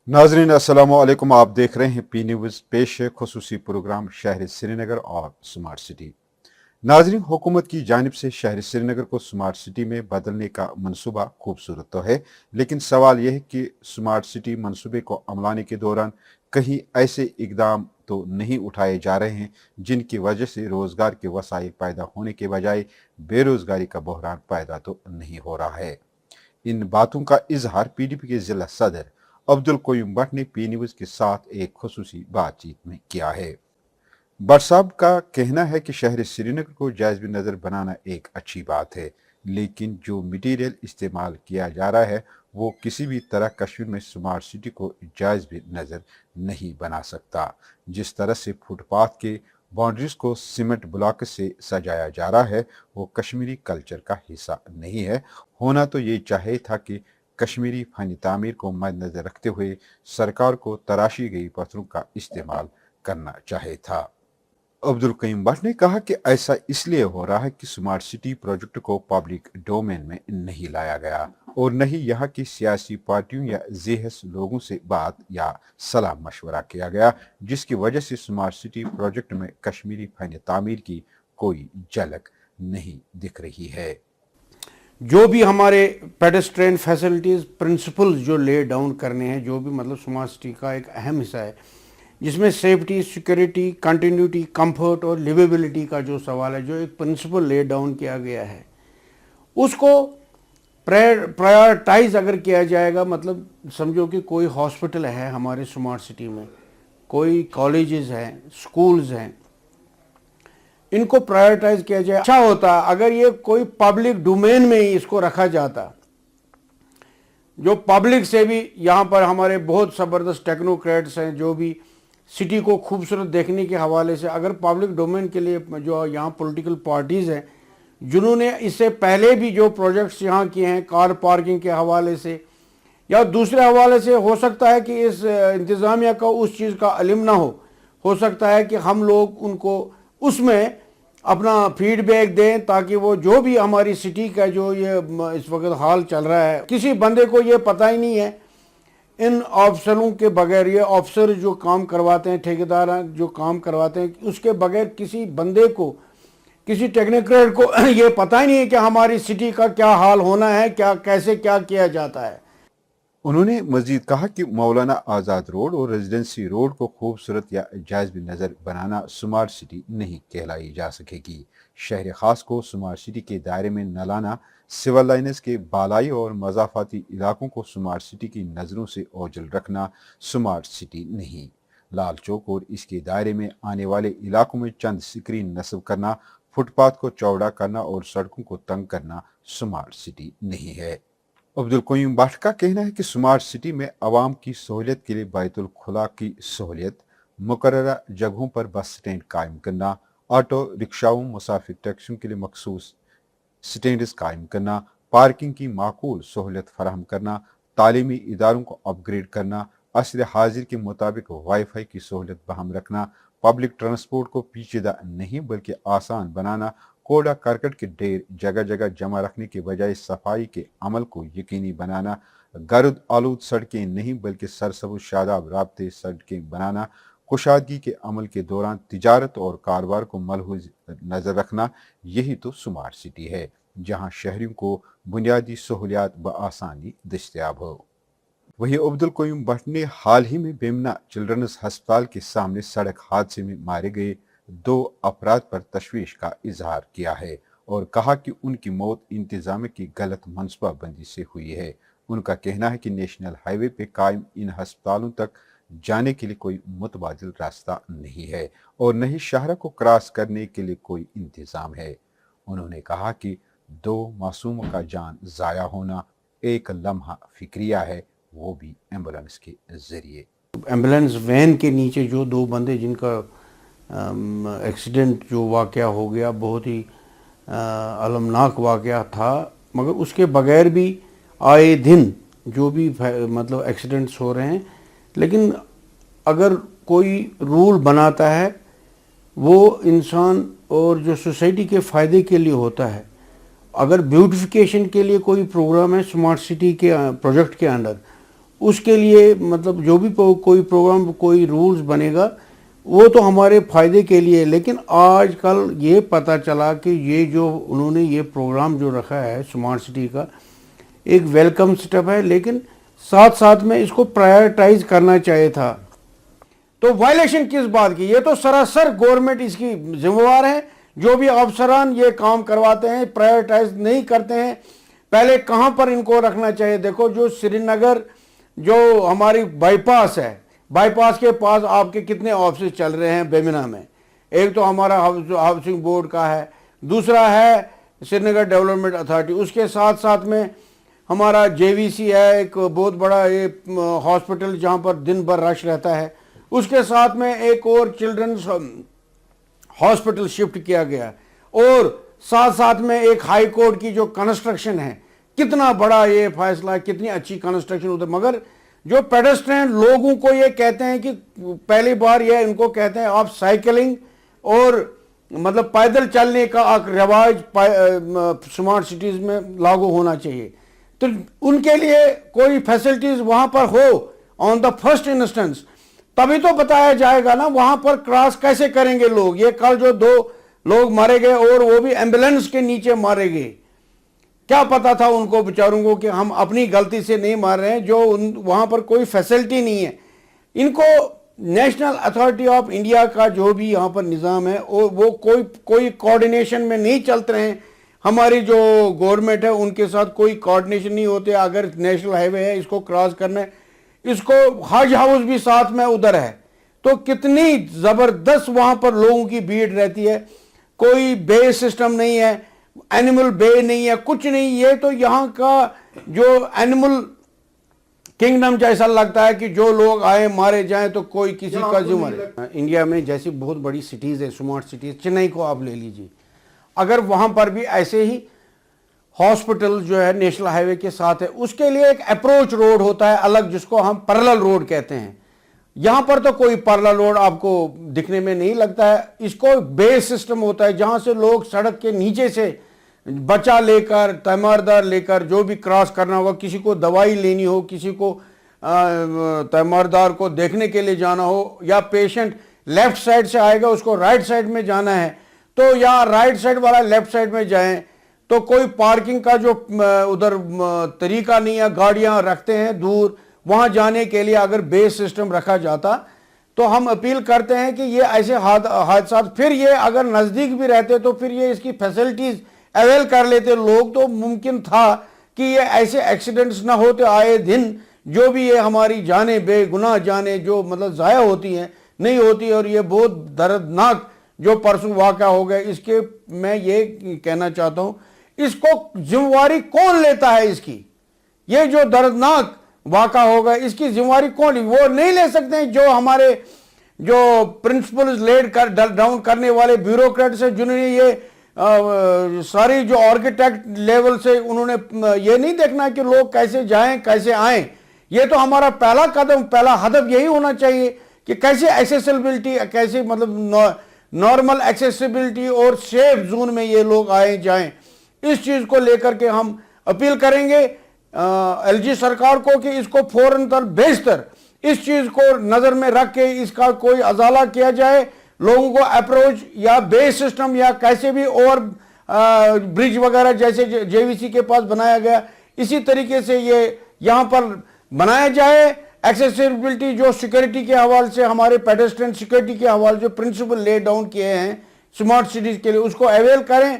नाजरीन अस्सलामु अलैकुम। आप देख रहे हैं पी न्यूज़। पेश है खुसूसी प्रोग्राम शहर श्रीनगर और स्मार्ट सिटी। नाजरीन, हुकूमत की जानिब से शहर श्रीनगर को स्मार्ट सिटी में बदलने का मनसूबा खूबसूरत तो है, लेकिन सवाल यह है कि स्मार्ट सिटी मनसूबे को अमलाने के दौरान कहीं ऐसे इकदाम तो नहीं उठाए जा रहे हैं जिनकी वजह से रोज़गार के वसाइल पैदा होने के बजाय बेरोज़गारी का बहरान पैदा तो नहीं हो रहा है। इन बातों का इजहार पीडीपी के जिला सदर अब्दुल कोयूम भट्ट ने पी न्यूज़ के साथ एक खुसूसी बातचीत में किया है। भट्ट साहब का कहना है कि शहर श्रीनगर को जायज़ नज़र बनाना एक अच्छी बात है, लेकिन जो मटीरियल इस्तेमाल किया जा रहा है वो किसी भी तरह कश्मीर में स्मार्ट सिटी को जायज़ भी नज़र नहीं बना सकता। जिस तरह से फुटपाथ के बाउंड्रीज को सीमेंट ब्लॉक से सजाया जा रहा है वो कश्मीरी कल्चर का हिस्सा नहीं है। होना तो ये चाहिए था कि कश्मीरी फनी तामीर को मद्देनजर रखते हुए सरकार को तराशी गई पत्थरों का इस्तेमाल करना चाहिए था। अब्दुल कईम भट्ट ने कहा कि ऐसा इसलिए हो रहा है कि स्मार्ट सिटी प्रोजेक्ट को पब्लिक डोमेन में नहीं लाया गया और नहीं यहाँ की सियासी पार्टियों या जेहस लोगों से बात या सलाह मशवरा किया गया, जिसकी वजह से स्मार्ट सिटी प्रोजेक्ट में कश्मीरी फन तामीर की कोई झलक नहीं दिख रही है। जो भी हमारे पेडेस्ट्रियन फैसिलिटीज़ प्रिंसिपल्स जो ले डाउन करने हैं, जो भी मतलब स्मार्ट सिटी का एक अहम हिस्सा है, जिसमें सेफ्टी, सिक्योरिटी, कंटिन्यूटी, कंफर्ट और लिवेबिलिटी का जो सवाल है, जो एक प्रिंसिपल ले डाउन किया गया है, उसको प्रायोरिटाइज अगर किया जाएगा, मतलब समझो कि कोई हॉस्पिटल है हमारे स्मार्ट सिटी में, कोई कॉलेजेस हैं, स्कूल्स हैं, इनको प्रायोरिटाइज किया जाए। अच्छा होता अगर ये कोई पब्लिक डोमेन में ही इसको रखा जाता, जो पब्लिक से भी, यहाँ पर हमारे बहुत ज़बरदस्त टेक्नोक्रेट्स हैं जो भी सिटी को खूबसूरत देखने के हवाले से, अगर पब्लिक डोमेन के लिए जो यहाँ पॉलिटिकल पार्टीज़ हैं जिन्होंने इससे पहले भी जो प्रोजेक्ट्स यहाँ किए हैं कार पार्किंग के हवाले से या दूसरे हवाले से, हो सकता है कि इस इंतज़ामिया का उस चीज़ का इल्म ना हो सकता है कि हम लोग उनको उसमें अपना फीडबैक दें ताकि वो जो भी हमारी सिटी का जो ये इस वक्त हाल चल रहा है, किसी बंदे को ये पता ही नहीं है इन अफसरों के बगैर, ये अफसर जो काम करवाते हैं, ठेकेदार जो काम करवाते हैं, उसके बगैर किसी बंदे को, किसी टेक्नोक्रेट को ये पता ही नहीं है कि हमारी सिटी का क्या हाल होना है, क्या कैसे क्या किया जाता है। उन्होंने मजीद कहा कि मौलाना आज़ाद रोड और रेजिडेंसी रोड को खूबसूरत या जायज़ भी नज़र बनाना स्मार्ट सिटी नहीं कहलाई जा सकेगी। शहर ख़ास को स्मार्ट सिटी के दायरे में न लाना, सिविल लाइन्स के बालाई और मज़ाफ़ाती इलाकों को स्मार्ट सिटी की नज़रों से ओझल रखना स्मार्ट सिटी नहीं। लाल चौक और इसके दायरे में आने वाले इलाकों में चंद स्क्रीन नस्ब करना, फुटपाथ को चौड़ा करना और सड़कों को तंग करना स्मार्ट सिटी नहीं है। अब्दुल कोयूम भट्ट का कहना है कि स्मार्ट सिटी में आवाम की सहूलियत के लिए बैतुल खुला की सहूलियत, मुकर्ररा जगहों पर बस स्टैंड कायम करना, ऑटो रिक्शाओं, मुसाफिर टैक्सियों के लिए मखसूस स्टैंड्स कायम करना, पार्किंग की माकूल सहूलियत फराहम करना, तालीमी इदारों को अपग्रेड करना, असर हाजिर के मुताबिक वाईफाई की सहूलियत बहाल रखना, पब्लिक ट्रांसपोर्ट को पेचीदा नहीं बल्कि आसान बनाना, कूड़ा करकट के ढेर जगह जगह जमा रखने के बजाय सफाई के अमल को यकीनी बनाना, गर्द आलूद सड़कें नहीं बल्कि सरसब्ज़ शादाब राब्ते सड़कें बनाना, कुशादगी के अमल के दौरान तिजारत और कारोबार को मलहूज नज़र रखना, यही तो स्मार्ट सिटी है जहाँ शहरियों को बुनियादी सहूलियात बआसानी दस्तयाब हो। वहीं अब्दुल कोयूम भट्ट ने हाल ही में बेमना चिल्ड्रंस अस्पताल के सामने सड़क हादसे में मारे गए 2 अफराद पर तशवीश का इजहार किया है और कहा कि उनकी मौत इंतजाम की गलत मनसूबाबंदी से हुई है। उनका कहना है कि नेशनल हाईवे पे कायम इन अस्पतालों तक जाने के लिए कोई मुतबादिल रास्ता नहीं है और न ही शाहरा को क्रॉस करने के लिए कोई इंतज़ाम है। उन्होंने कहा कि 2 मासूमों का जान ज़ाया होना एक लम्हा फिक्रिया है, वो भी एम्बुलेंस के जरिए। एम्बुलेंस वैन के नीचे जो 2 बंदे जिनका एक्सीडेंट जो वाक़या हो गया, बहुत ही अलमनाक वाक़या था, मगर उसके बगैर भी आए दिन जो भी मतलब एक्सीडेंट्स हो रहे हैं, लेकिन अगर कोई रूल बनाता है वो इंसान और जो सोसाइटी के फ़ायदे के लिए होता है। अगर ब्यूटिफिकेशन के लिए कोई प्रोग्राम है स्मार्ट सिटी के प्रोजेक्ट के अंडर, اس کے لیے مطلب جو بھی کوئی پروگرام کوئی رولز بنے گا وہ تو ہمارے فائدے کے لیے. لیکن آج کل یہ پتہ چلا کہ یہ جو انہوں نے یہ پروگرام جو رکھا ہے اسمارٹ سٹی کا ایک ویلکم سٹیپ ہے, لیکن ساتھ ساتھ میں اس کو پرائیورٹائز کرنا چاہیے تھا. تو وائلیشن کس بات کی؟ یہ تو سراسر گورنمنٹ اس کی ذمہ دار ہے. جو بھی افسران یہ کام کرواتے ہیں پرائیورٹائز نہیں کرتے ہیں. پہلے کہاں پر ان کو رکھنا چاہیے؟ دیکھو جو سری نگر جو ہماری بائی پاس ہے, بائی پاس کے پاس آپ کے کتنے آفسز چل رہے ہیں بیمنا میں. ایک تو ہمارا ہاؤسنگ بورڈ کا ہے, دوسرا ہے سری نگر ڈیولپمنٹ اتھارٹی, اس کے ساتھ ساتھ میں ہمارا جے وی سی ہے, ایک بہت بڑا یہ ہاسپٹل جہاں پر دن بھر رش رہتا ہے. اس کے ساتھ میں ایک اور چلڈرنز ہاسپٹل شفٹ کیا گیا, اور ساتھ ساتھ میں ایک ہائی کورٹ کی جو کنسٹرکشن ہے, کتنا بڑا یہ فیصلہ ہے, کتنی اچھی کنسٹرکشن ہوتا ہے. مگر جو پیڈسٹرین لوگوں کو یہ کہتے ہیں کہ پہلی بار یہ ان کو کہتے ہیں آپ سائیکلنگ اور مطلب پیدل چلنے کا ایک رواج سمارٹ سٹیز میں لاگو ہونا چاہیے. تو ان کے لیے کوئی فیسلٹیز وہاں پر ہو آن دا فرسٹ انسٹنس, تبھی تو بتایا جائے گا نا وہاں پر کراس کیسے کریں گے لوگ. یہ کل جو 2 لوگ مارے گئے اور وہ بھی ایمبولینس کے نیچے مارے گئے, کیا پتا تھا ان کو بیچاروں کو کہ ہم اپنی غلطی سے نہیں مار رہے ہیں, جو وہاں پر کوئی فیسلٹی نہیں ہے. ان کو نیشنل اتھارٹی آف انڈیا کا جو بھی یہاں پر نظام ہے وہ کوئی کوارڈینیشن میں نہیں چلتے ہیں. ہماری جو گورنمنٹ ہے ان کے ساتھ کوئی کوارڈینیشن نہیں ہوتے. اگر نیشنل ہائی وے ہے اس کو کراس کرنا ہے, اس کو حج ہاؤس بھی ساتھ میں ادھر ہے, تو کتنی زبردست وہاں پر لوگوں کی بھیڑ رہتی ہے. کوئی بے سسٹم نہیں ہے, اینیمل بے نہیں ہے, کچھ نہیں. یہ تو یہاں کا جو اینیمل کنگڈم جیسا لگتا ہے کہ جو لوگ آئے مارے جائیں تو کوئی کسی کا ذمہ نہیں. انڈیا میں جیسی بہت بڑی سٹیز ہے اسمارٹ سٹیز, چنئی کو آپ لے لیجیے, اگر وہاں پر بھی ایسے ہی ہاسپٹل جو ہے نیشنل ہائی وے کے ساتھ ہے, اس کے لیے ایک اپروچ روڈ ہوتا ہے الگ جس کو ہم پیرلل روڈ کہتے ہیں. یہاں پر تو کوئی پیرلل روڈ آپ کو دکھنے میں نہیں لگتا ہے. اس کو بیس سسٹم ہوتا ہے جہاں سے لوگ سڑک کے نیچے سے بچہ لے کر تیماردار لے کر جو بھی کراس کرنا ہوگا, کسی کو دوائی لینی ہو, کسی کو تیماردار کو دیکھنے کے لیے جانا ہو, یا پیشنٹ لیفٹ سائڈ سے آئے گا اس کو رائٹ سائڈ میں جانا ہے تو یا رائٹ سائڈ والا لیفٹ سائڈ میں جائیں, تو کوئی پارکنگ کا جو ادھر طریقہ نہیں ہے, گاڑیاں رکھتے ہیں دور, وہاں جانے کے لیے اگر بیس سسٹم رکھا جاتا تو ہم اپیل کرتے ہیں کہ یہ ایسے حادثات, پھر یہ اگر نزدیک بھی رہتے تو پھر یہ اس کی فیسلٹیز اویل کر لیتے لوگ, تو ممکن تھا کہ یہ ایسے ایکسیڈنٹس نہ ہوتے آئے دن. جو بھی یہ ہماری جانیں بے گناہ جانیں جو مطلب ضائع ہوتی ہیں نہیں ہوتی, اور یہ بہت دردناک جو پرسوں واقعہ ہو گیا, اس کے میں یہ کہنا چاہتا ہوں اس کو ذمہ داری کون لیتا ہے؟ اس کی یہ جو دردناک واقعہ ہوگا اس کی ذمہ داری کون؟ وہ نہیں لے سکتے ہیں جو ہمارے جو پرنسپلز لیڈ ڈاؤن کرنے والے بیوروکریٹس ہیں, جنہوں نے یہ ساری جو آرکیٹیکٹ لیول سے انہوں نے یہ نہیں دیکھنا کہ لوگ کیسے جائیں کیسے آئیں. یہ تو ہمارا پہلا قدم, پہلا ہدف یہی ہونا چاہیے کہ کیسے ایکسیسیبلٹی, کیسے مطلب نارمل ایکسیسیبلٹی اور سیف زون میں یہ لوگ آئیں جائیں. اس چیز کو لے کر کے ہم اپیل کریں گے ایل جی سرکار کو کہ اس کو فوراً بیشتر اس چیز کو نظر میں رکھ کے اس کا کوئی ازالہ کیا جائے, لوگوں کو اپروچ یا بیس سسٹم یا کیسے بھی اور برج وغیرہ جیسے جے وی سی کے پاس بنایا گیا اسی طریقے سے یہ یہاں پر بنایا جائے. ایکسیسیبلٹی جو سیکورٹی کے حوالے سے ہمارے پیڈسٹرین سیکورٹی کے حوالے سے پرنسپل لے ڈاؤن کیے ہیں اسمارٹ سٹیز کے لیے اس کو اویل کریں,